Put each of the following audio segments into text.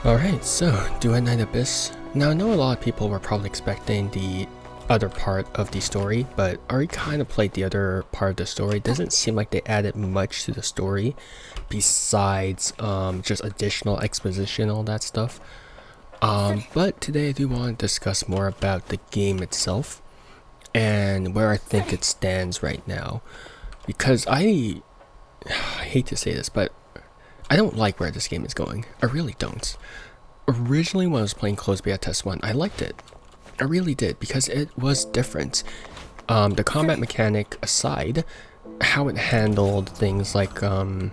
Alright, so Duet Night Abyss. Now I know a lot of people were probably expecting the other part of the story, but I already kind of played the other part of the story. It doesn't seem like they added much to the story besides just additional exposition and all that stuff. But today I do want to discuss more about the game itself and where I think it stands right now. Because I hate to say this, but I don't like where this game is going. I really don't. Originally when I was playing Closed Beta Test 1, I liked it. I really did, because it was different. The combat mechanic aside, how it handled things like the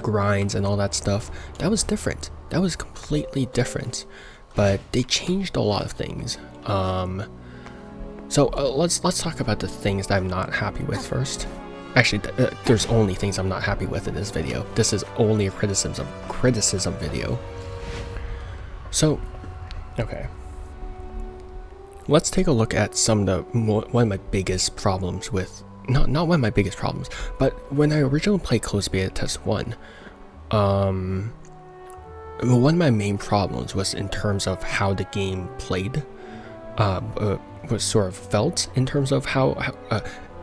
grinds and all that stuff, that was different. That was completely different. But they changed a lot of things. So let's talk about the things that I'm not happy with first. Actually, there's only things I'm not happy with in this video. This is only a criticism video. So, okay. Let's take a look at some of one of my biggest problems with, not one of my biggest problems, but when I originally played Closed Beta Test 1, one of my main problems was in terms of how the game played, was sort of felt in terms of how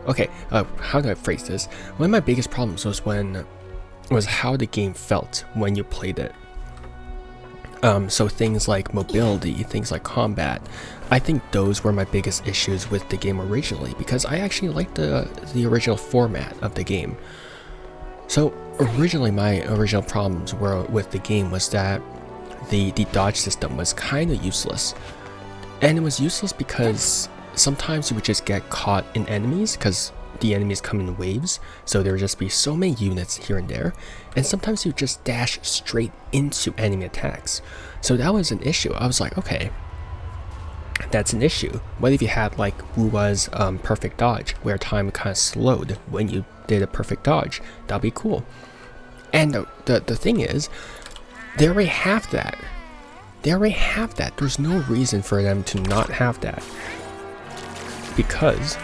do I phrase this? One of my biggest problems was how the game felt when you played it. So things like mobility, things like combat, I think those were my biggest issues with the game originally, because I actually liked the original format of the game. So originally my original problems with the game was that the dodge system was kind of useless. And it was useless because sometimes you would just get caught in enemies because the enemies come in waves, so there would just be so many units here and there, and sometimes you just dash straight into enemy attacks. So that was an issue. I was like, okay, that's an issue. What if you had like Wuwa's perfect dodge, where time kind of slowed when you did a perfect dodge? That'd be cool. And the thing is, they already have that. There's no reason for them to not have that. Because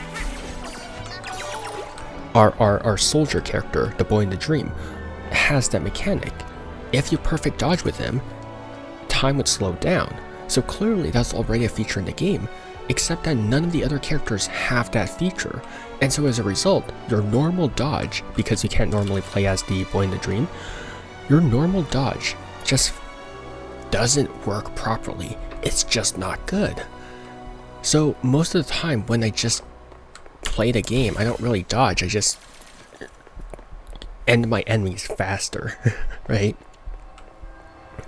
our soldier character, the boy in the dream, has that mechanic. If you perfect dodge with him, time would slow down. So clearly that's already a feature in the game, except that none of the other characters have that feature. And so as a result, your normal dodge, because you can't normally play as the boy in the dream, your normal dodge just doesn't work properly. It's just not good. So most of the time when I just play the game, I don't really dodge, I just end my enemies faster, right?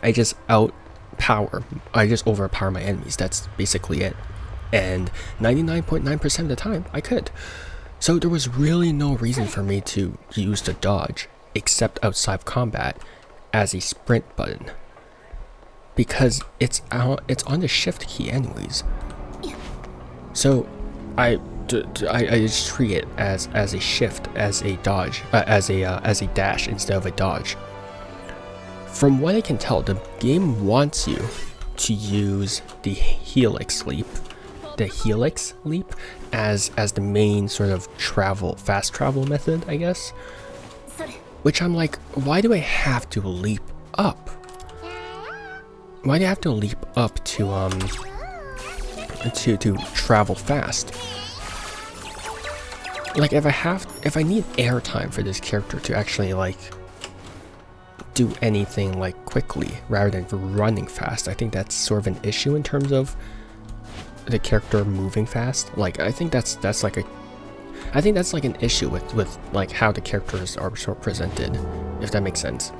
I just overpower my enemies, that's basically it. And 99.9% of the time, I could. So there was really no reason for me to use the dodge, except outside of combat, as a sprint button. Because it's on the shift key anyways. So I just treat it as a shift, as a dodge, as a dash instead of a dodge. From what I can tell, the game wants you to use the helix leap as the main sort of fast travel method, I guess. Which I'm like, why do I have to leap up? Why do I have to leap up to travel fast? Like if I need air time for this character to actually like do anything like quickly rather than running fast, I think that's sort of an issue in terms of the character moving fast. Like I think that's like an issue with like how the characters are sort of presented, if that makes sense.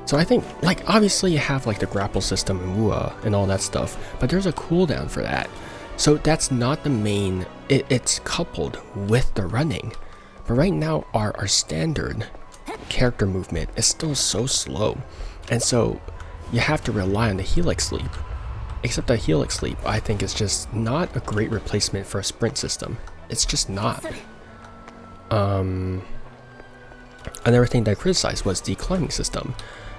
So I think, like, obviously you have like the grapple system and Wuwa and all that stuff, but there's a cooldown for that. So that's not the main, it's coupled with the running. But right now our standard character movement is still so slow. And so you have to rely on the helix leap. Except that helix leap, I think, is just not a great replacement for a sprint system. It's just not. Another thing that I criticized was the climbing system.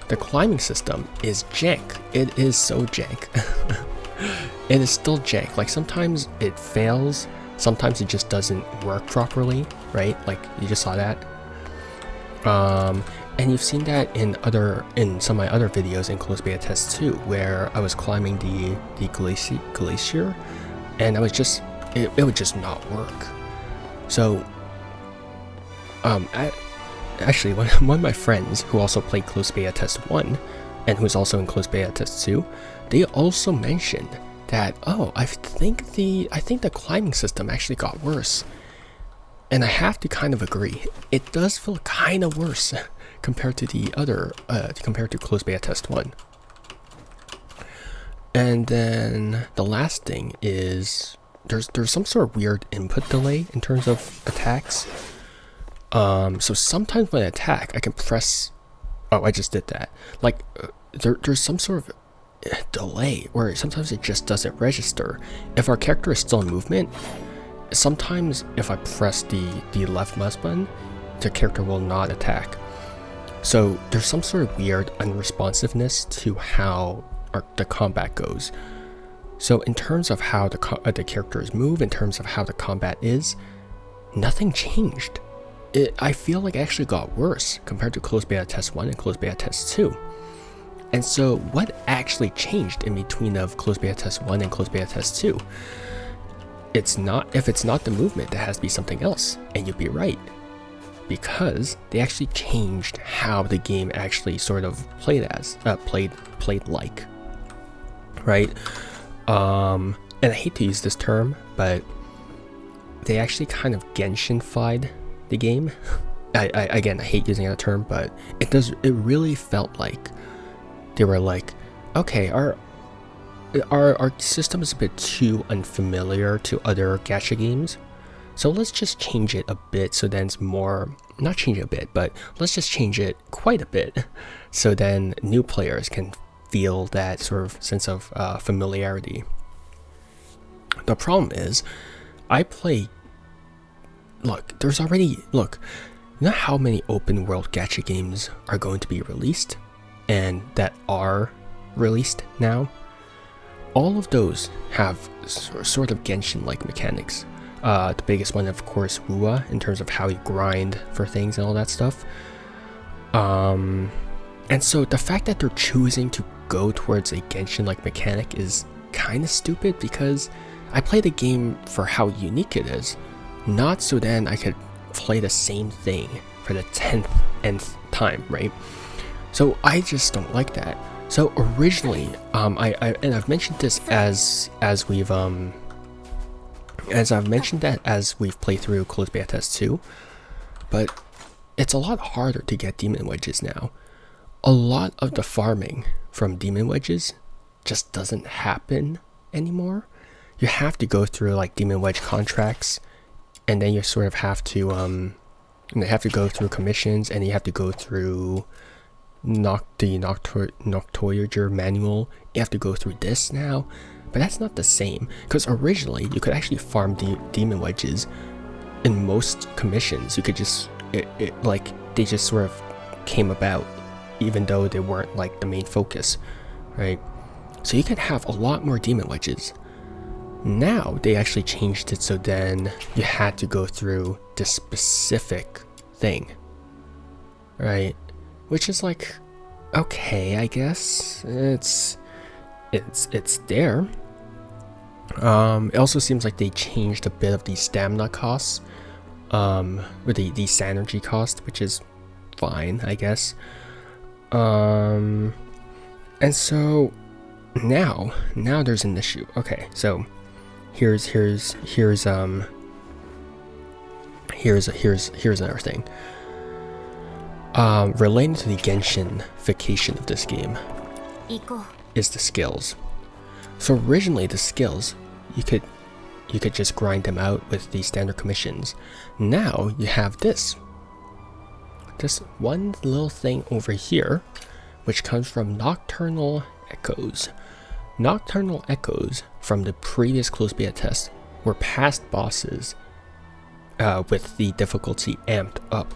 The climbing system is jank. It is so jank. It is still jank. Like sometimes it fails, sometimes it just doesn't work properly, right? Like you just saw that. And you've seen that in some of my other videos in closed beta test 2, where I was climbing the glacier, and I was just it would just not work. So actually one of my friends who also played closed beta test 1 and who's also in closed beta test 2, they also mentioned that, oh, I think the climbing system actually got worse. And I have to kind of agree. It does feel kind of worse compared to the other, compared to closed beta test 1. And then the last thing is there's some sort of weird input delay in terms of attacks. So sometimes when I attack, I can press. Oh, I just did that. Like there's some sort of delay where sometimes it just doesn't register. If our character is still in movement, sometimes if I press the left mouse button, the character will not attack. So there's some sort of weird unresponsiveness to how the combat goes. So in terms of how the characters move, in terms of how the combat is, nothing changed. I feel like it actually got worse compared to closed beta test 1 and closed beta test 2. And so what actually changed in between of closed beta test 1 and closed beta test 2? If it's not the movement, that has to be something else. And you'd be right, because they actually changed how the game actually sort of played like, right? And I hate to use this term, but they actually kind of Genshin-fied the game. I hate using that term, but it really felt like they were like, okay, our system is a bit too unfamiliar to other gacha games, so let's just change it a bit so then it's more, not change it a bit, but let's just change it quite a bit so then new players can feel that sort of sense of familiarity. The problem is, you know how many open world gacha games are going to be released and that are released now? All of those have sort of Genshin-like mechanics. The biggest one, of course, Rua, in terms of how you grind for things and all that stuff. And so the fact that they're choosing to go towards a Genshin-like mechanic is kind of stupid, because I play the game for how unique it is, not so then I could play the same thing for the 10th time, right? So I just don't like that. So originally, I've mentioned this as we've played through closed beta test 2, but it's a lot harder to get demon wedges now. A lot of the farming from demon wedges just doesn't happen anymore. You have to go through like demon wedge contracts, and then you sort of have to go through commissions, and you have to go through the Noctoyager manual. You have to go through this now, but that's not the same, because originally you could actually farm demon wedges in most commissions. You could just they just sort of came about, even though they weren't like the main focus, right? So you could have a lot more demon wedges. Now they actually changed it so then you had to go through this specific thing, right? Which is like, okay, I guess it's there. It also seems like they changed a bit of the stamina costs, or the synergy cost, which is fine, I guess. And so now there's an issue. Okay, so here's another thing. Relating to the Genshin-fication of this game is the skills. So originally the skills, you could just grind them out with the standard commissions. Now you have this one little thing over here, which comes from Nocturnal Echoes. Nocturnal Echoes from the previous closed beta test were past bosses with the difficulty amped up.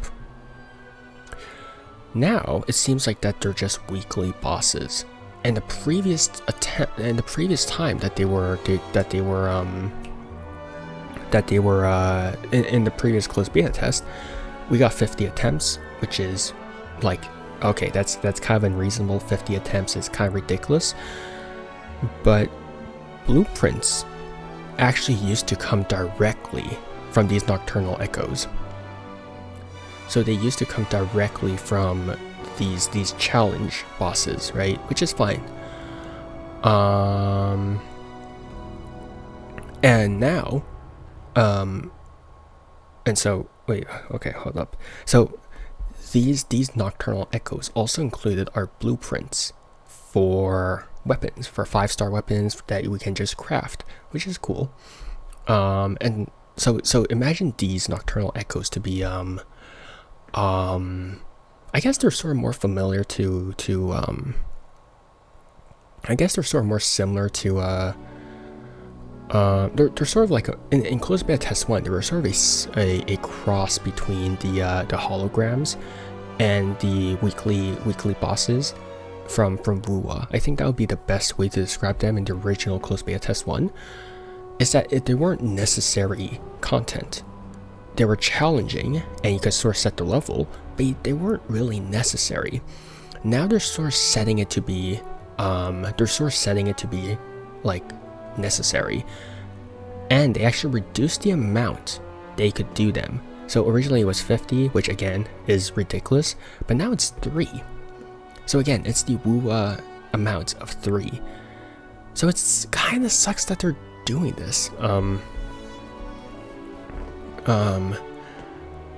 Now it seems like that they're just weekly bosses, and the previous time that they were in the previous closed beta test, we got 50 attempts, which is like, okay, that's kind of unreasonable. 50 attempts is kind of ridiculous. But blueprints actually used to come directly from these nocturnal echoes. So they used to come directly from these challenge bosses, right? Which is fine. And now, and so wait, okay, hold up. So these nocturnal echoes also included our blueprints for weapons, for 5-star weapons that we can just craft, which is cool. And so imagine these nocturnal echoes to be I guess they're sort of more familiar to I guess they're sort of more similar to they're sort of like in closed beta test 1, they were sort of a cross between the holograms and the weekly bosses from Wuwa. I think that would be the best way to describe them in the original closed beta test 1, is that they weren't necessary content. They were challenging and you could sort of set the level, but they weren't really necessary. Now they're sort of setting it to be like necessary, and they actually reduced the amount they could do them. So originally it was 50, which again is ridiculous, but now it's 3. So again, it's the Wuwa amount of 3. So it's kind of sucks that they're doing this.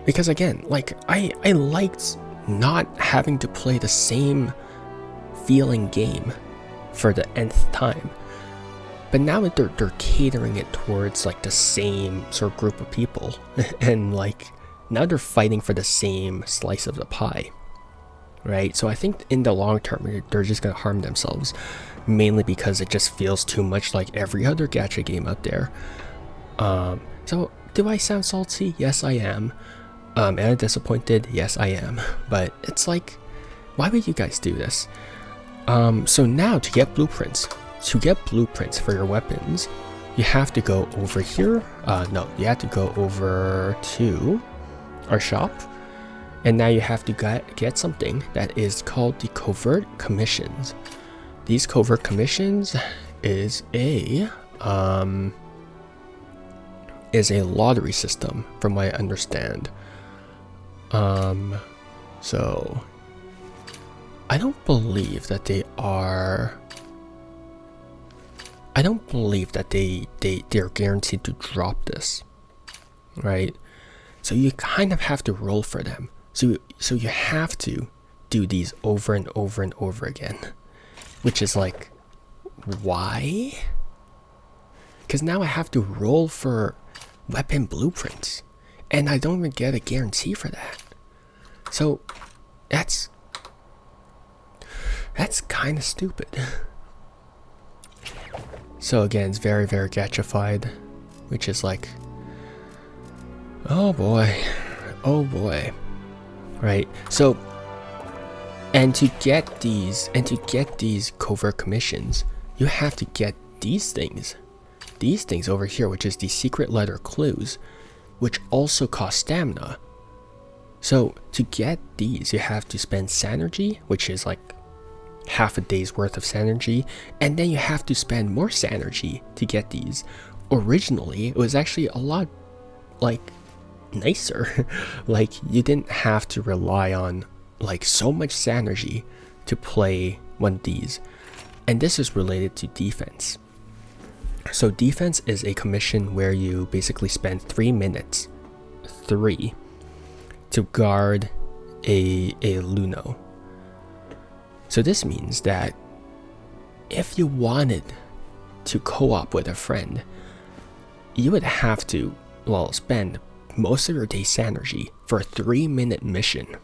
Because again, like I liked not having to play the same feeling game for the nth time, but now that they're catering it towards like the same sort of group of people, and like now they're fighting for the same slice of the pie, right? So I think in the long term they're just gonna harm themselves, mainly because it just feels too much like every other gacha game out there. So do I sound salty? Yes, I am. Am I disappointed? Yes, I am. But it's like, why would you guys do this? So now to get blueprints for your weapons, you have to go over here. No, you have to go over to our shop, and now you have to get something that is called the covert commissions. These covert commissions is a lottery system, from what I understand. So I don't believe that they are. I don't believe that they're guaranteed to drop this, right? So you kind of have to roll for them. So you have to do these over and over and over again, which is like, why? Because now I have to roll for weapon blueprints, and I don't even get a guarantee for that. So that's kind of stupid. So again, it's very, very gachified, which is like, oh boy, right? So, and to get these covert commissions, you have to get these things over here, which is the secret letter clues, which also cost stamina. So to get these, you have to spend Sanergy, which is like half a day's worth of Sanergy, and then you have to spend more Sanergy to get these. Originally, it was actually a lot like nicer. Like you didn't have to rely on like so much Sanergy to play one of these. And this is related to defense. So defense is a commission where you basically spend 3 minutes, 3, to guard a Luno. So this means that if you wanted to co-op with a friend, you would have to, well, spend most of your day's energy for a 3-minute mission.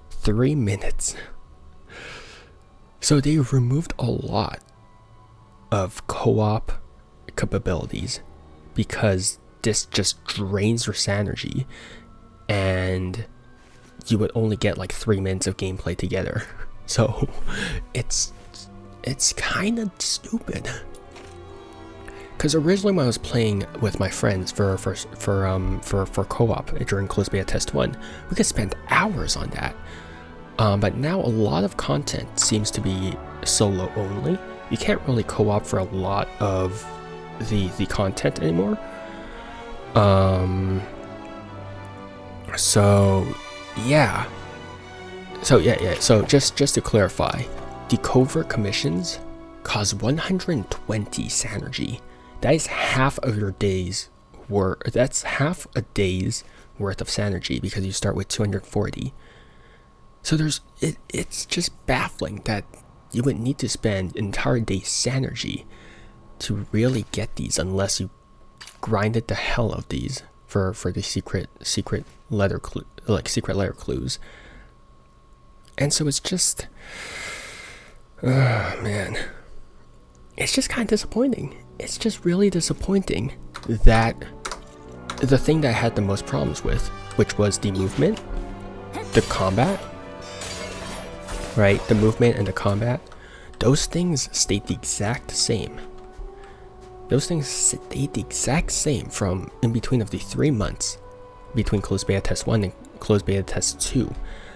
3 minutes. So they removed a lot of co-op capabilities because this just drains your Sanergy, and you would only get like 3 minutes of gameplay together. So it's kind of stupid, because originally when I was playing with my friends for co-op during closed beta test 1, we could spend hours on that. But now a lot of content seems to be solo only. You can't really co-op for a lot of the content anymore. So yeah. So just to clarify, the covert commissions cost 120 Sanergy. That is half of your day's worth. That's half a day's worth of Sanergy because you start with 240. So it's just baffling that you would need to spend an entire day's Sanergy to really get these unless you grinded the hell out of these for the secret letter clues. And so it's just, man, it's just kind of disappointing. It's just really disappointing that the thing that I had the most problems with, which was the movement, the combat, right? The movement and the combat, those things stayed the exact same. Those things stayed the exact same from in between of the 3 months between closed beta test 1 and closed beta test 2.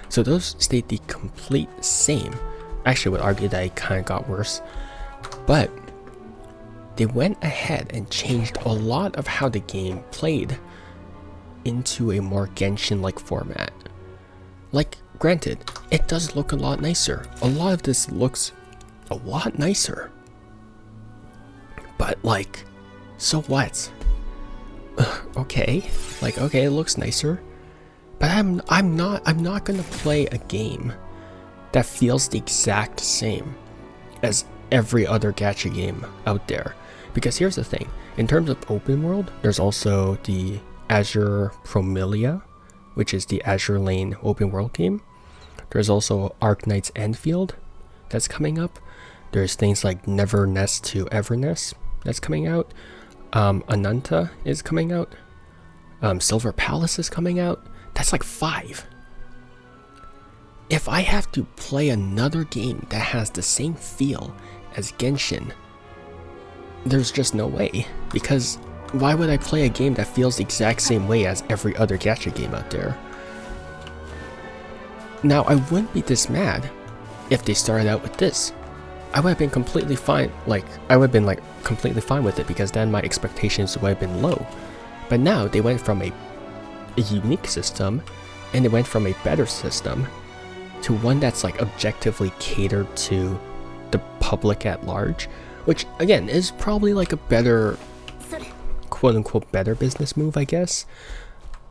So those stayed the complete same. Actually, I would argue that it kind of got worse. But they went ahead and changed a lot of how the game played into a more Genshin-like format. Like, granted, it does look a lot nicer. A lot of this looks a lot nicer. But like, so what? Okay, like, okay, it looks nicer. But I'm not gonna play a game that feels the exact same as every other gacha game out there. Because here's the thing, in terms of open world, there's also the Azure Promilia, which is the Azure Lane open world game. There's also Arknight's Enfield that's coming up. There's things like Neverness to Everness that's coming out. Ananta is coming out. Silver Palace is coming out. That's like 5. If I have to play another game that has the same feel as Genshin, there's just no way. Because why would I play a game that feels the exact same way as every other gacha game out there? Now, I wouldn't be this mad if they started out with this. I would have been completely fine, completely fine with it, because then my expectations would have been low. But now they went from a unique system, and they went from a better system to one that's like objectively catered to the public at large, which again is probably like a better, quote-unquote better business move, I guess.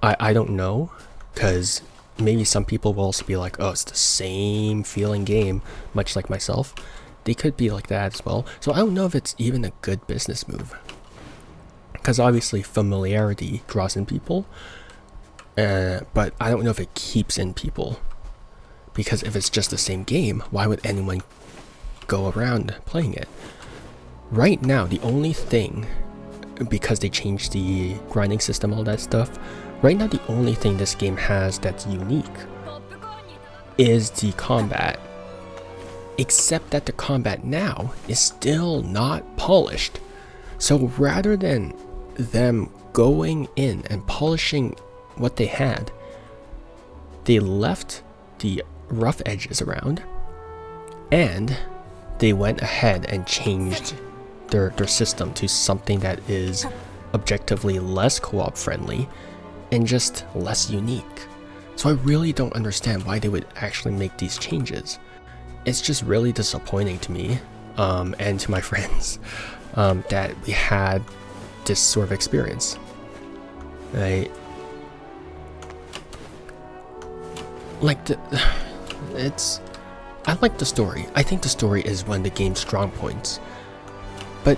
I don't know, because maybe some people will also be like, oh, it's the same feeling game, much like myself. They could be like that as well. So I don't know if it's even a good business move, because obviously familiarity draws in people, but I don't know if it keeps in people, because if it's just the same game, why would anyone go around playing it? Right now, the only thing, because they changed the grinding system, all that stuff, right now the only thing this game has that's unique is the combat. Except that the combat now is still not polished. So rather than them going in and polishing what they had, they left the rough edges around, and they went ahead and changed their system to something that is objectively less co-op friendly and just less unique. So I really don't understand why they would actually make these changes. It's just really disappointing to me and to my friends that we had this sort of experience. Right? I like the story. I think the story is one of the game's strong points. But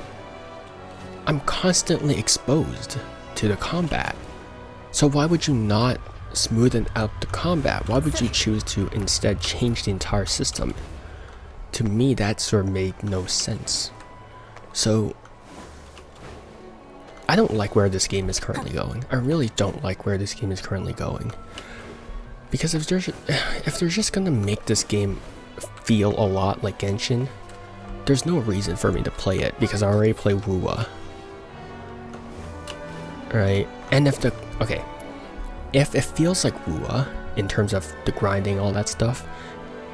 I'm constantly exposed to the combat. So why would you not smoothen out the combat? Why would you choose to instead change the entire system? To me, that sort of made no sense. So I don't like where this game is currently going. I really don't like where this game is currently going. Because if they're just gonna make this game feel a lot like Genshin, there's no reason for me to play it, because I already play Wuwa. right? And if it feels like Wua in terms of the grinding, all that stuff,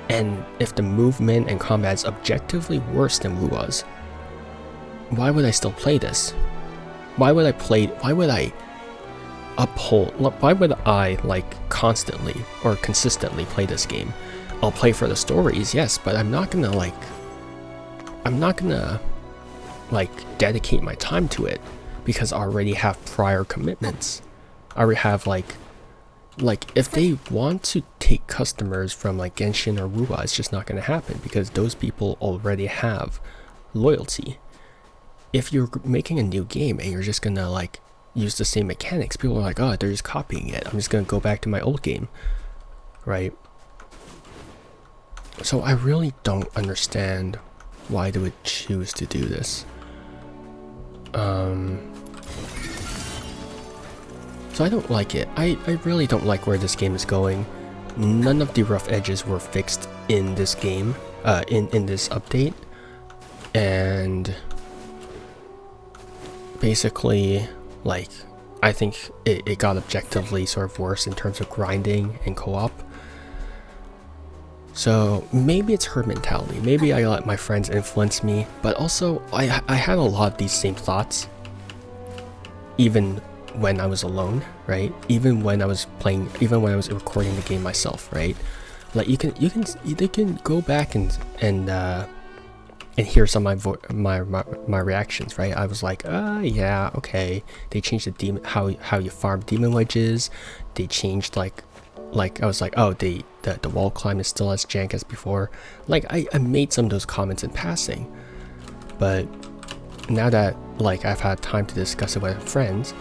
and if the movement and combat is objectively worse than Wua's, why would I still play this? Why would I like constantly or consistently play this game? I'll play for the stories, yes, but I'm not gonna like dedicate my time to it because I already have prior commitments. I already have like if they want to take customers from like Genshin or Wuwa, it's just not gonna happen because those people already have loyalty. If you're making a new game and you're just gonna like use the same mechanics, people are like, oh, they're just copying it. I'm just gonna go back to my old game, right? So I really don't understand why they would choose to do this. So I don't like it. I really don't like where this game is going. None of the rough edges were fixed in this game, in this update. And basically, like, I think it got objectively sort of worse in terms of grinding and co-op. So maybe it's herd mentality. Maybe I let my friends influence me, but also I had a lot of these same thoughts even when I was alone, right? Even when I was playing, even when I was recording the game myself, right? Like you can go back and hear some of my reactions, right? I was like, yeah, okay. They changed the demon, how you farm demon wedges. They changed like I was like, oh, the wall climb is still as jank as before. Like I made some of those comments in passing, but now that like I've had time to discuss it with friends,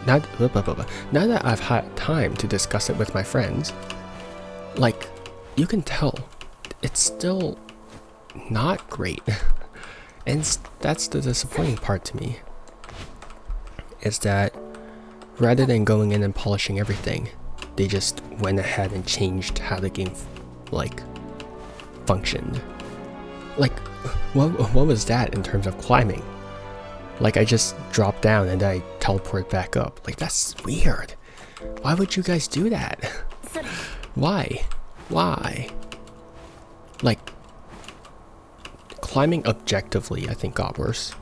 now that I've had time to discuss it with my friends, like you can tell it's still not great. And that's the disappointing part to me, is that rather than going in and polishing everything, they just went ahead and changed how the game like functioned. Like what was that in terms of climbing? Like I just dropped down and I teleport back up. Like that's weird. Why would you guys do that? Why? Like climbing objectively I think got worse.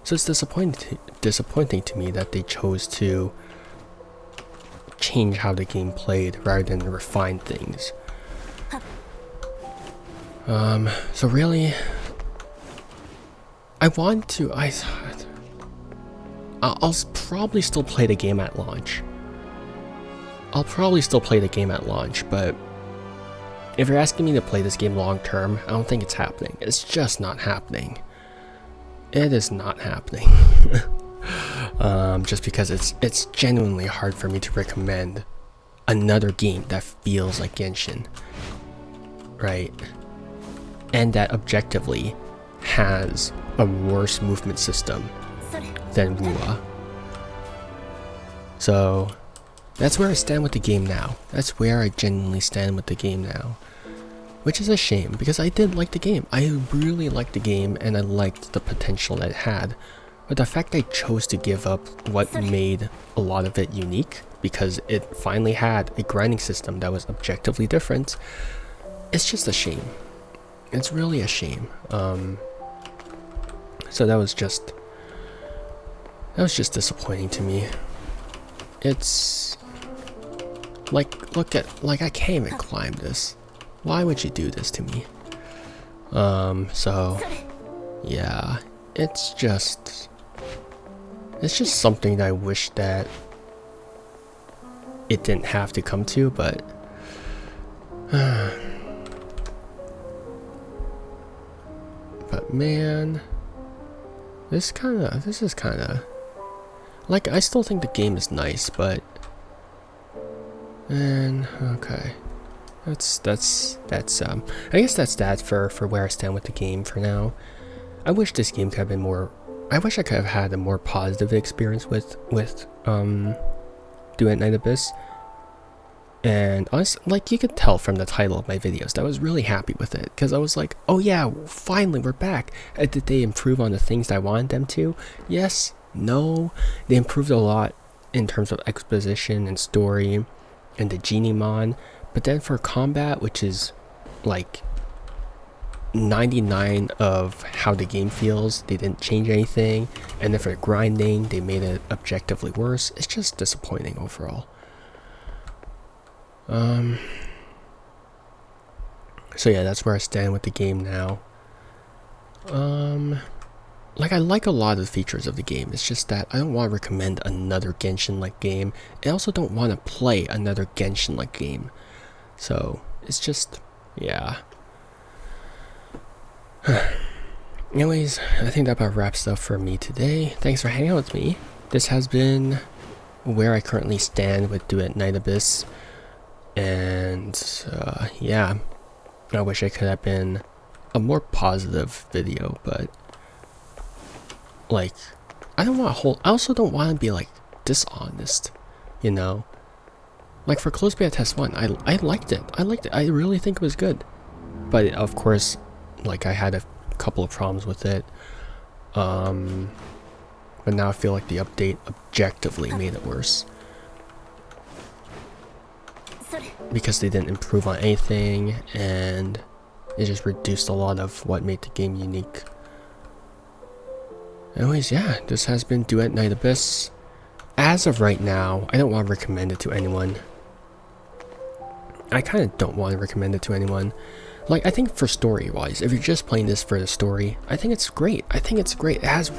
So it's disappointing to me that they chose to change how the game played rather than refine things. So really, I'll probably still play the game at launch. But if you're asking me to play this game long term, I don't think it's happening. It's just not happening. It is not happening. Just because it's genuinely hard for me to recommend another game that feels like Genshin, right? And that objectively has a worse movement system than Wuwa. So that's where I stand with the game now. That's where I genuinely stand with the game now. Which is a shame, because I did like the game. I really liked the game and I liked the potential that it had. But the fact I chose to give up what made a lot of it unique, because it finally had a grinding system that was objectively different, it's just a shame. It's really a shame. So that was just disappointing to me. It's like, I can't even climb this. Why would you do this to me? So yeah, it's just something that I wish that it didn't have to come to, but but man, this is kinda like, I still think the game is nice, but man, okay. That's I guess that's that for where I stand with the game for now. I wish this game could have been more, I wish I could have had a more positive experience with Duet Night Abyss. And honestly, like, you could tell from the title of my videos that I was really happy with it, because I was like, oh yeah, finally we're back. Did they improve on the things that I wanted them to? Yes, no. They improved a lot in terms of exposition and story and the genie mon, but then for combat, which is like 99 of how the game feels, they didn't change anything. And then for grinding, they made it objectively worse. It's just disappointing overall. So yeah, that's where I stand with the game now. Like, I like a lot of the features of the game. It's just that I don't want to recommend another Genshin-like game. I also don't want to play another Genshin-like game. So it's just, yeah. Anyways, I think that about wraps up for me today. Thanks for hanging out with me. This has been where I currently stand with Duet Night Abyss. And yeah, I wish it could have been a more positive video, but like, I also don't want to be like dishonest, you know. Like for Closed Beta Test 1, I liked it. I really think it was good. But of course, like, I had a couple of problems with it. But now I feel like the update objectively made it worse. Because they didn't improve on anything, and it just reduced a lot of what made the game unique. Anyways, yeah, this has been Duet Night Abyss. As of right now, I don't want to recommend it to anyone. I kind of don't want to recommend it to anyone. Like, I think for story-wise, if you're just playing this for the story, I think it's great. It has,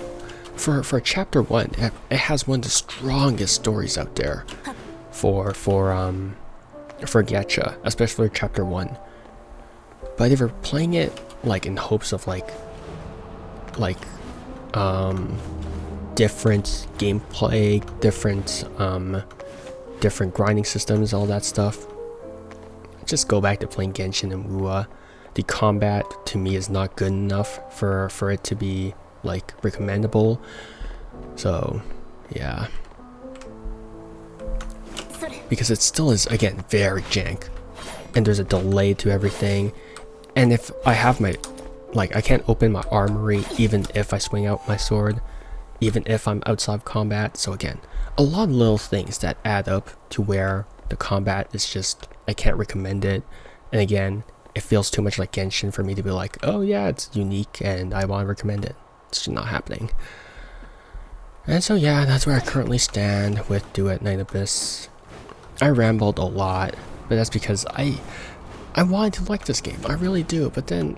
for chapter 1, it has one of the strongest stories out there for gacha, especially for chapter 1. But if you're playing it like in hopes of like different gameplay, different grinding systems, all that stuff, just go back to playing Genshin and Wua. The combat to me is not good enough for it to be like recommendable. So yeah, because it still is, again, very jank, and there's a delay to everything. And if I have my, like, I can't open my armory even if I swing out my sword, even if I'm outside of combat. So again, a lot of little things that add up to where the combat is just, I can't recommend it. And again, it feels too much like Genshin for me to be like, oh yeah, it's unique and I want to recommend it. It's just not happening. And so yeah, that's where I currently stand with Duet Night Abyss. I rambled a lot, but that's because I wanted to like this game. I really do, but then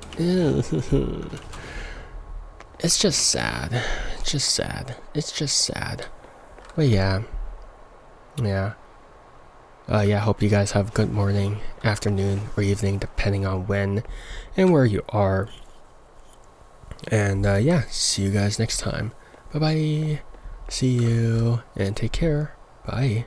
it's just sad. It's just sad. But yeah. Hope you guys have a good morning, afternoon, or evening, depending on when and where you are. And yeah, see you guys next time. Bye bye. See you and take care. Bye.